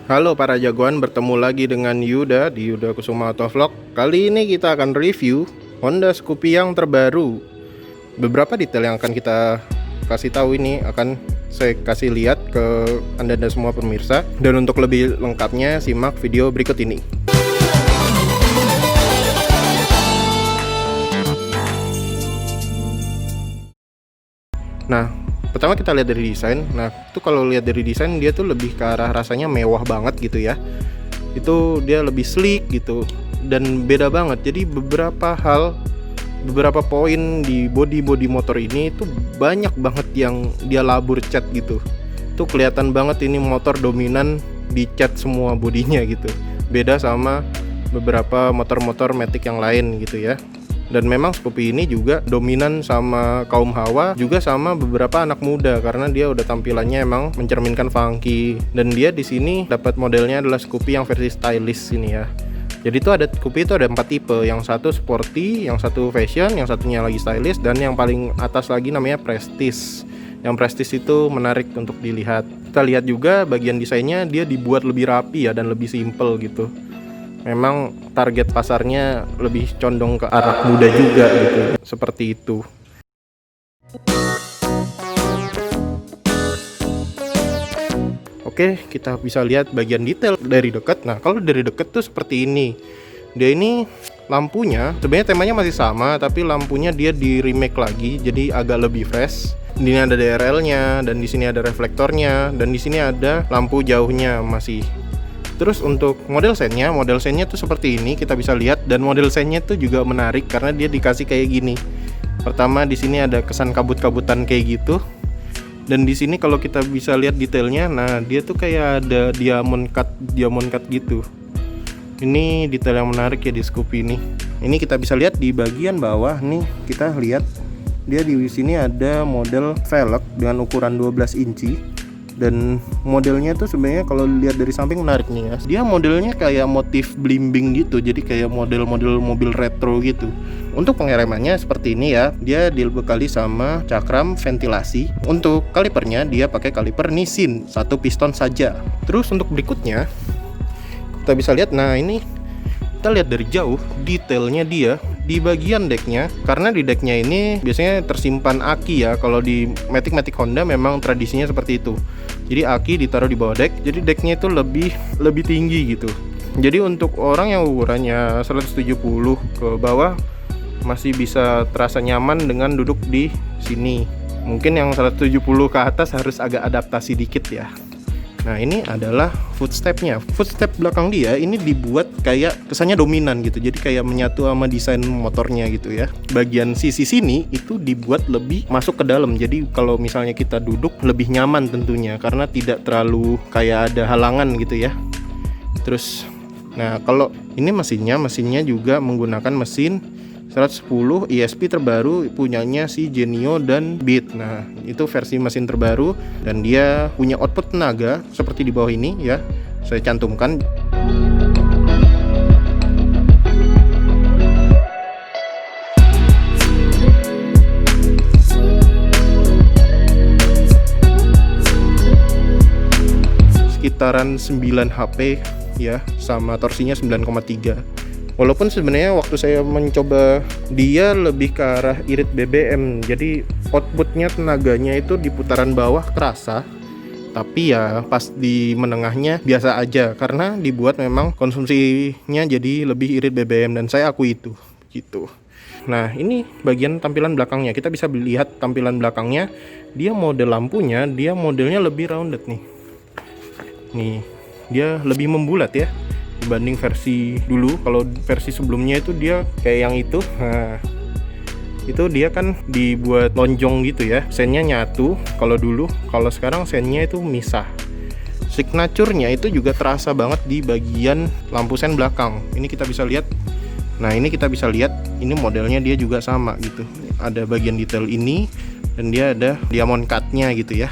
Halo para jagoan, bertemu lagi dengan Yuda di Yuda Kusuma Autovlog. Kali ini kita akan review Honda Scoopy yang terbaru. Beberapa detail yang akan kita kasih tahu ini akan saya kasih lihat ke Anda dan semua pemirsa. Dan untuk lebih lengkapnya simak video berikut ini. Nah, pertama kita lihat dari desain. Nah, itu kalau lihat dari desain dia tuh lebih ke arah rasanya mewah banget gitu ya. Itu dia lebih sleek gitu dan beda banget. Jadi beberapa poin di body motor ini itu banyak banget yang dia labur cat gitu. Itu kelihatan banget ini motor dominan di cat semua bodinya gitu. Beda sama beberapa motor-motor Matic yang lain gitu ya. Dan memang Scoopy ini juga dominan sama kaum hawa, juga sama beberapa anak muda karena dia udah tampilannya emang mencerminkan funky. Dan dia di sini dapat modelnya adalah Scoopy yang versi stylish ini ya. Jadi itu ada Scoopy itu ada 4 tipe, yang satu sporty, yang satu fashion, yang satunya lagi stylish, dan yang paling atas lagi namanya prestige. Yang prestige itu menarik untuk dilihat. Kita lihat juga bagian desainnya dia dibuat lebih rapi ya dan lebih simple gitu. Memang target pasarnya lebih condong ke arah muda juga gitu, seperti itu. Oke, kita bisa lihat bagian detail dari dekat. Nah, kalau dari dekat tuh seperti ini. Dia ini lampunya sebenarnya temanya masih sama, tapi lampunya dia di remake lagi, jadi agak lebih fresh. Ini ada DRL-nya, dan di sini ada reflektornya, dan di sini ada lampu jauhnya masih. Terus untuk model sennya tuh seperti ini kita bisa lihat, dan model sennya tuh juga menarik karena dia dikasih kayak gini. Pertama di sini ada kesan kabut-kabutan kayak gitu, dan di sini kalau kita bisa lihat detailnya, nah dia tuh kayak ada diamond cut gitu. Ini detail yang menarik ya di Scoopy ini. Ini kita bisa lihat di bagian bawah nih, kita lihat dia di sini ada model velg dengan ukuran 12 inci. Dan modelnya tuh sebenarnya kalau lihat dari samping menarik nih ya. Dia modelnya kayak motif blimbing gitu, jadi kayak model-model mobil retro gitu. Untuk pengeremannya seperti ini ya, dia dibekali sama cakram ventilasi. Untuk kalipernya dia pakai kaliper Nissin, 1 piston saja. Terus untuk berikutnya kita bisa lihat, nah ini kita lihat dari jauh detailnya dia di bagian decknya, karena di decknya ini biasanya tersimpan aki ya. Kalau di Matic Honda memang tradisinya seperti itu, jadi aki ditaruh di bawah deck, jadi decknya itu lebih tinggi gitu. Jadi untuk orang yang ukurannya 170 ke bawah masih bisa terasa nyaman dengan duduk di sini. Mungkin yang 170 ke atas harus agak adaptasi dikit ya. Nah, ini adalah footstepnya. Footstep belakang dia ini dibuat kayak kesannya dominan gitu, jadi kayak menyatu sama desain motornya gitu ya. Bagian sisi sini itu dibuat lebih masuk ke dalam, jadi kalau misalnya kita duduk lebih nyaman tentunya karena tidak terlalu kayak ada halangan gitu ya. Terus, nah kalau ini mesinnya juga menggunakan mesin 110 ESP terbaru punyanya si Genio dan Beat. Nah, itu versi mesin terbaru, dan dia punya output tenaga seperti di bawah ini ya. Saya cantumkan. Sekitaran 9 HP ya, sama torsinya 9,3. Walaupun sebenarnya waktu saya mencoba dia lebih ke arah irit BBM, jadi outputnya tenaganya itu di putaran bawah kerasa, tapi ya pas di menengahnya biasa aja karena dibuat memang konsumsinya jadi lebih irit BBM, dan saya akui itu gitu. Nah, ini bagian tampilan belakangnya. Kita bisa lihat tampilan belakangnya. Dia model lampunya, dia modelnya lebih rounded nih. Nih, dia lebih membulat ya dibanding versi dulu. Kalau versi sebelumnya itu dia kayak yang itu. Nah, itu dia kan dibuat lonjong gitu ya, sennya nyatu kalau dulu. Kalau sekarang sennya itu misah. Signaturenya itu juga terasa banget di bagian lampu sen belakang. Ini kita bisa lihat. Nah, ini kita bisa lihat, ini modelnya dia juga sama gitu. Ada bagian detail ini, dan dia ada diamond cut-nya gitu ya.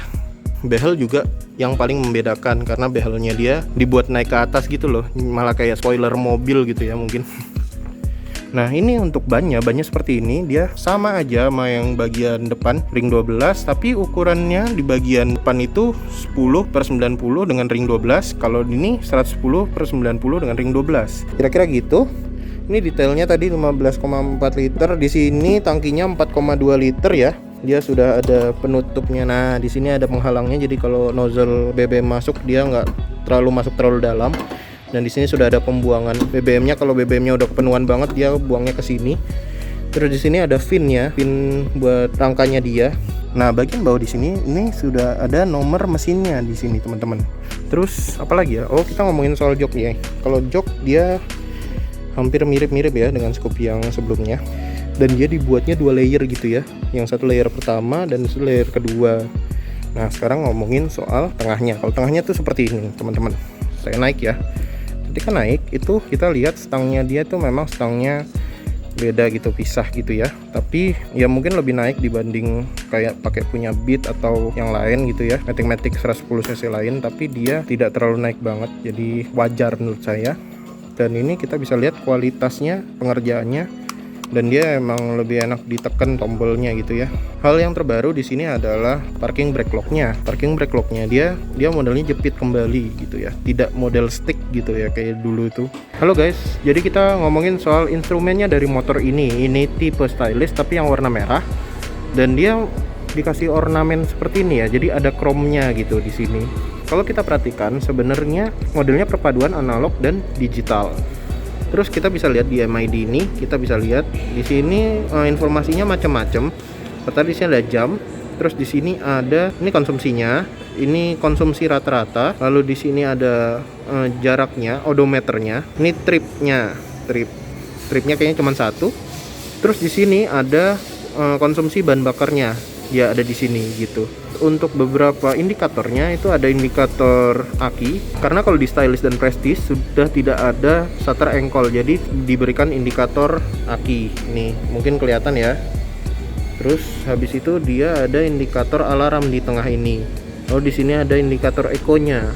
Behel juga yang paling membedakan karena behelnya dia dibuat naik ke atas gitu loh, malah kayak spoiler mobil gitu ya mungkin. Nah ini untuk bannya seperti ini, dia sama aja sama yang bagian depan ring 12, tapi ukurannya di bagian depan itu 10/90 dengan ring 12. Kalau ini 110/90 dengan ring 12. Kira-kira gitu. Ini detailnya tadi 15,4 liter. Di sini tangkinya 4,2 liter ya. Dia sudah ada penutupnya. Nah di sini ada penghalangnya, jadi kalau nozzle BBM masuk dia nggak masuk terlalu dalam. Dan di sini sudah ada pembuangan BBM-nya. Kalau BBM-nya udah kepenuhan banget, dia buangnya ke sini. Terus di sini ada fin-nya, fin buat rangkanya dia. Nah, bagian bawah di sini ini sudah ada nomor mesinnya di sini, teman-teman. Terus apalagi ya? Oh, kita ngomongin soal joknya. Kalau jok dia hampir mirip-mirip ya dengan Scoopy yang sebelumnya. Dan dia dibuatnya 2 layer gitu ya. Yang satu layer pertama dan satu layer kedua. Nah, sekarang ngomongin soal tengahnya. Kalau tengahnya tuh seperti ini, teman-teman. Saya naik ya. Ketika naik itu kita lihat stangnya dia tuh memang stangnya beda gitu, pisah gitu ya, tapi ya mungkin lebih naik dibanding kayak pakai punya Beat atau yang lain gitu ya, Matic 110cc lain, tapi dia tidak terlalu naik banget, jadi wajar menurut saya. Dan ini kita bisa lihat kualitasnya, pengerjaannya, dan dia emang lebih enak ditekan tombolnya gitu ya. Hal yang terbaru di sini adalah parking brake lock-nya. Parking brake lock-nya dia modelnya jepit kembali gitu ya, tidak model stick gitu ya kayak dulu itu. Halo guys, jadi kita ngomongin soal instrumennya dari motor ini. Ini tipe stylist tapi yang warna merah, dan dia dikasih ornamen seperti ini ya. Jadi ada chrome-nya gitu di sini. Kalau kita perhatikan sebenarnya modelnya perpaduan analog dan digital. Terus kita bisa lihat di MID ini, kita bisa lihat di sini informasinya macam-macam. Pertama di sini ada jam, terus di sini ada ini konsumsinya, ini konsumsi rata-rata. Lalu di sini ada jaraknya, odometernya. Ini tripnya kayaknya cuma satu. Terus di sini ada konsumsi bahan bakarnya, ya ada di sini gitu. Untuk beberapa indikatornya itu ada indikator aki, karena kalau di Stylish dan Prestige sudah tidak ada shutter engkol, jadi diberikan indikator aki. Nih mungkin kelihatan ya. Terus habis itu dia ada indikator alarm di tengah ini. Lalu di sini ada indikator ekonya.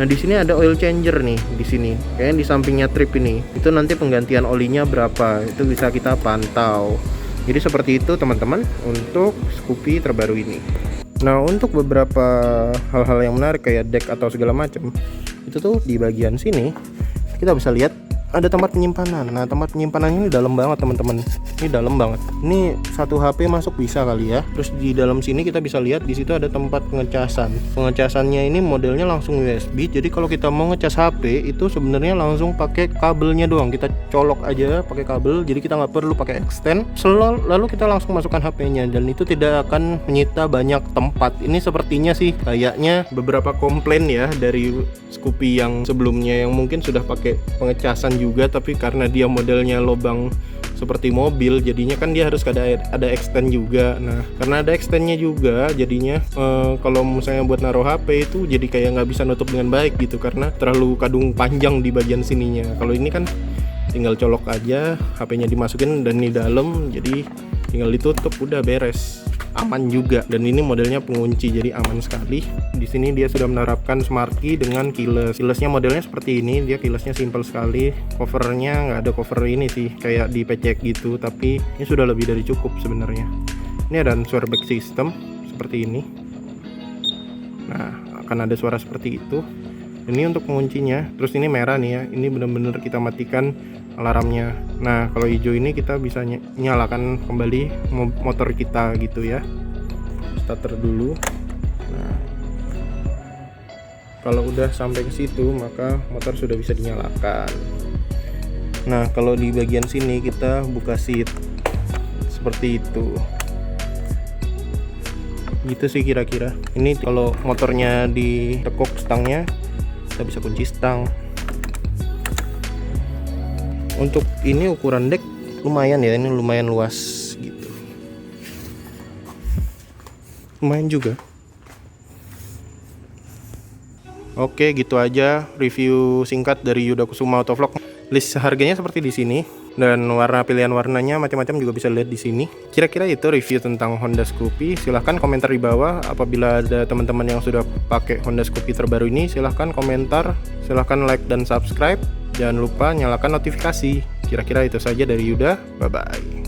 Nah di sini ada oil changer nih di sini, kayaknya di sampingnya trip ini. Itu nanti penggantian olinya berapa, itu bisa kita pantau. Jadi seperti itu teman-teman untuk Scoopy terbaru ini. Nah untuk beberapa hal-hal yang menarik kayak deck atau segala macam, itu tuh di bagian sini kita bisa lihat ada tempat penyimpanan. Nah tempat penyimpanan ini dalam banget teman-teman, ini dalam banget. Ini satu HP masuk bisa kali ya. Terus di dalam sini kita bisa lihat di situ ada tempat pengecasan. Pengecasannya ini modelnya langsung USB. Jadi kalau kita mau ngecas HP itu sebenarnya langsung pakai kabelnya doang. Kita colok aja pakai kabel. Jadi kita nggak perlu pakai extend. Lalu kita langsung masukkan HP-nya dan itu tidak akan menyita banyak tempat. Ini sepertinya sih kayaknya beberapa komplain ya dari Scoopy yang sebelumnya yang mungkin sudah pakai pengecasan juga, tapi karena dia modelnya lobang seperti mobil jadinya kan dia harus ada extend juga. Nah karena ada extendnya juga jadinya kalau misalnya buat naruh HP itu jadi kayak nggak bisa nutup dengan baik gitu karena terlalu kadung panjang di bagian sininya. Kalau ini kan tinggal colok aja, HP-nya dimasukin dan di dalam, jadi tinggal ditutup udah beres, aman juga. Dan ini modelnya pengunci jadi aman sekali. Di sini dia sudah menerapkan smart key dengan keyless. Keylessnya modelnya seperti ini, dia keylessnya simple sekali. Covernya nggak ada cover ini sih kayak di pecek gitu, tapi ini sudah lebih dari cukup sebenarnya. Ini ada suara back system seperti ini. Nah akan ada suara seperti itu. Ini untuk penguncinya. Terus ini merah nih ya, ini benar-benar kita matikan alarmnya. Nah kalau hijau ini kita bisa nyalakan kembali motor kita gitu ya. Starter dulu. Nah kalau udah sampai ke situ maka motor sudah bisa dinyalakan. Nah kalau di bagian sini kita buka seat seperti itu. Gitu sih kira-kira. Ini kalau motornya ditekuk stangnya, kita bisa kunci stang. Untuk ini ukuran deck lumayan ya, ini lumayan luas gitu. Lumayan juga. Oke, gitu aja review singkat dari Yuda Kusuma Autovlog. List harganya seperti di sini dan pilihan warnanya macam-macam juga bisa lihat di sini. Kira-kira itu review tentang Honda Scoopy. Silahkan komentar di bawah. Apabila ada teman-teman yang sudah pakai Honda Scoopy terbaru ini, silahkan komentar, silahkan like dan subscribe. Jangan lupa nyalakan notifikasi. Kira-kira itu saja dari Yuda. Bye bye.